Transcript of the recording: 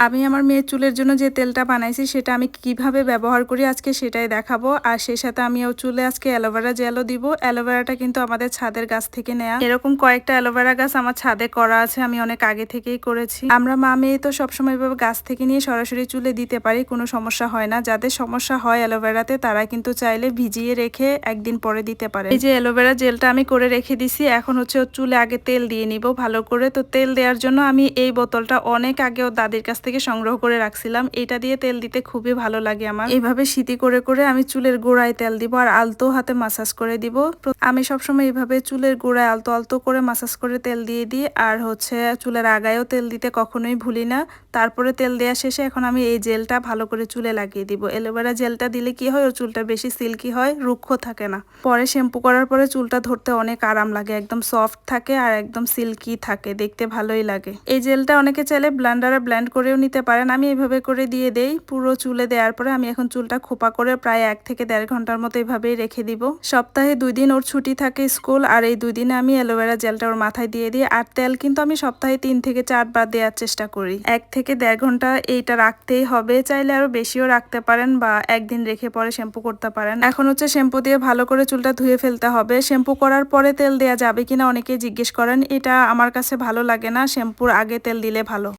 আমি আমার মেয়ের চুলের জন্য যে তেলটা বানাইছি সেটা আমি কিভাবে ব্যবহার করি আজকে সেটাই দেখাবো। আর সেই সাথে আমি ও চুলে আজকে অ্যালোভেরা জেলও দিব। অ্যালোভেরাটা কিন্তু আমাদের ছাদের গাছ থেকে নেয়া। এরকম কয়েকটা অ্যালোভেরা গাছ আমার ছাদে করা আছে, আমি অনেক আগে থেকেই করেছি। আমরা মা মেয়ে তো সবসময় এভাবে গাছ থেকে নিয়ে সরাসরি চুলে দিতে পারি, কোনো সমস্যা হয় না। যাদের সমস্যা হয় অ্যালোভেরাতে তারা কিন্তু চাইলে ভিজিয়ে রেখে একদিন পরে দিতে পারে। এই যে অ্যালোভেরা জেলটা আমি করে রেখে দিছি, এখন হচ্ছে ওর চুলে আগে তেল দিয়ে নিব ভালো করে। তো তেল দেওয়ার জন্য আমি এই বোতলটা অনেক আগে ওর দাদির কাছ থেকে সংগ্রহ করে রাখছিলাম। এটা দিয়ে তেল দিতে খুবই ভালো লাগে আমার। এইভাবে সিটি করে করে আমি চুলের গোড়ায় তেল দিব আর আলতো হাতে মাসাজ করে দিব। আমি সবসময় এইভাবে চুলের গোড়ায় আলতো আলতো করে মাসাজ করে তেল দিয়ে দিই। আর হচ্ছে চুলের আগায়ও তেল দিতে কখনোই ভুলি না। তারপরে তেল দেওয়া শেষে এখন আমি এই জেলটা ভালো করে চুলে লাগিয়ে দিব। অ্যালোভেরা জেলটা দিলে কি হয়, ওর চুলটা বেশি সিল্কি হয়, রুক্ষ থাকে না। পরে শ্যাম্পু করার পরে চুলটা ধরতে অনেক আরাম লাগে, একদম সফট থাকে আর একদম সিল্কি থাকে, দেখতে ভালোই লাগে। এই জেলটা অনেকে চাইলে ব্লেন্ডারে ব্লেন্ড করেও নিতে পারেন, আমি এইভাবে করে দিয়ে দেই পুরো চুলে। দেওয়ার পরে আমি এখন চুলটা খোপা করে প্রায় 1 থেকে 1.5 ঘন্টার মতো এভাবেই রেখে দিব। সপ্তাহে 2 দিন ওর ছুটি থাকে স্কুল, আর এই 2 দিনে আমি অ্যালোভেরা জেলটা ওর মাথায় দিয়ে দিই। আর তেল কিন্তু আমি সপ্তাহে 3 থেকে 4 বার দেওয়ার চেষ্টা করি। 1 থেকে 1.5 ঘন্টা এইটা রাখতেই হবে, চাইলে আরো বেশিও রাখতে পারেন বা একদিন রেখে পরে শ্যাম্পু করতে পারেন। এখন হচ্ছে শ্যাম্পু দিয়ে ভালো করে চুলটা ধুয়ে ফেলতে হবে। শ্যাম্পু করার পরে তেল দেওয়া যাবে কিনা অনেকে জিজ্ঞেস করেন, এটা আমার কাছে ভালো লাগে না, শ্যাম্পুর আগে তেল দিলে ভালো।